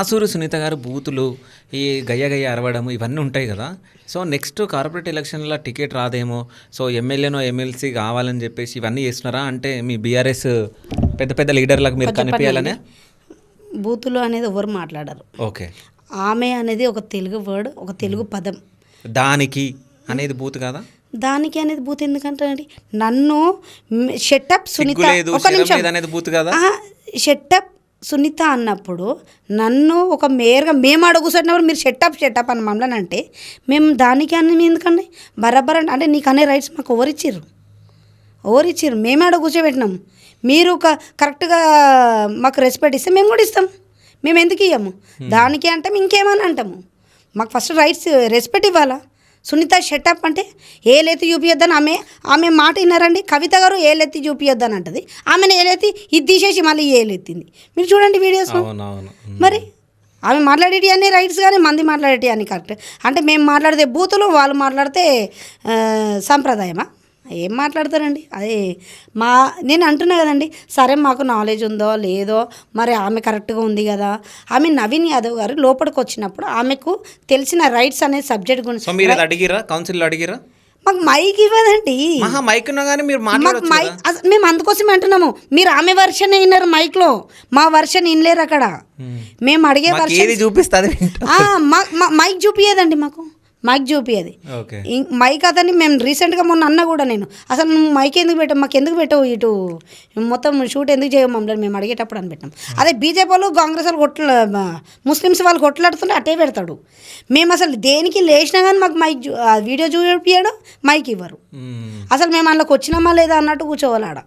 ఆసూరి సునీత గారు బూతులు, ఈ గయ్య గయ్య అరవడం ఇవన్నీ ఉంటాయి కదా. సో నెక్స్ట్ కార్పొరేట్ ఎలక్షన్లో టికెట్ రాదేమో, సో ఎమ్మెల్యేనో ఎమ్మెల్సీ కావాలని చెప్పేసి ఇవన్నీ చేస్తున్నారా? అంటే మీ బీఆర్ఎస్ పెద్ద పెద్ద లీడర్లకు మీరు కనిపించాలనే. బూతులు అనేది ఎవరు మాట్లాడరు. ఓకే, ఆమె అనేది ఒక తెలుగు వర్డ్, ఒక తెలుగు పదం. దానికి అనేది బూత్ కదా. దానికి అనేది బూత్ ఎందుకంటే అండి, నన్ను షెట్టప్ సునీత ఒక నిమిషం అనేది బూత్ కదా. షెట్టప్ సునీత అన్నప్పుడు నన్ను ఒక మేయర్గా మేము అడుగుతున్నప్పుడు మీరు షెట్టప్ అని మమ్మల్ని అంటే మేము దానికి అని ఎందుకండి బరాబర్ అంటే నీకు అనే రైట్స్ మాకు ఎవరిచ్చిర్రు మేమే అడుగు కూర్చోబెట్టినాం. మీరు కరెక్ట్గా మాకు రెస్పెక్ట్ ఇస్తే మేము కూడా ఇస్తాం. మేము ఎందుకు ఇవ్వము దానికి అంటే ఇంకేమని అంటాము. మాకు ఫస్ట్ రైట్స్ రెస్పెక్ట్ ఇవ్వాలా. సునీత షెట్టప్ అంటే ఏలెత్తి చూపియొద్దని ఆమె మాట విన్నారండి. కవిత గారు ఏలెత్తి చూపియొద్దని అంటది, ఆమెను ఏలెత్తి ఇది తీసేసి మళ్ళీ ఏలెత్తింది. మీరు చూడండి వీడియోస్. మరి ఆమె మాట్లాడేటి అన్ని రైట్స్ కానీ మంది మాట్లాడేటి అన్ని కరెక్ట్. అంటే మేము మాట్లాడితే బూతులు, వాళ్ళు మాట్లాడితే సంప్రదాయమా? ఏం మాట్లాడతారండి? అదే నేను అంటున్నా కదండి. సరే మాకు నాలెడ్జ్ ఉందో లేదో మరి ఆమె కరెక్ట్గా ఉంది కదా. ఆమె నవీన్ యాదవ్ గారు లోపలికి వచ్చినప్పుడు ఆమెకు తెలిసిన రైట్స్ అనే సబ్జెక్ట్ గురించి మాకు మైక్ ఇవ్వదండి. మేము అందుకోసం అంటున్నాము. మీరు ఆమె వర్షన్ విన్నారు మైక్లో, మా వర్షన్ వినలేరు అక్కడ. మేము అడిగే వర్షన్ చూపిస్తుంది, మైక్ చూపియదండి. మైక్ చూపియది. మైక్ అతన్ని మేము రీసెంట్గా మొన్న అన్న కూడా నేను అసలు నువ్వు మైక్ ఎందుకు పెట్టావు, మాకు ఎందుకు పెట్టావు, ఇటు మొత్తం షూట్ ఎందుకు చేయవు మమ్మల్ని మేము అడిగేటప్పుడు అని పెట్టాం. అదే బీజేపీ వాళ్ళు కాంగ్రెస్ వాళ్ళు ముస్లిమ్స్ వాళ్ళు కొట్లాడుతుంటే అటే పెడతాడు. మేము అసలు దేనికి లేచినా కానీ మాకు వీడియో చూపించడం మైక్ ఇవ్వరు. అసలు మేము అందులోకి వచ్చినామా లేదా అన్నట్టు కూర్చోవాలి ఆడ.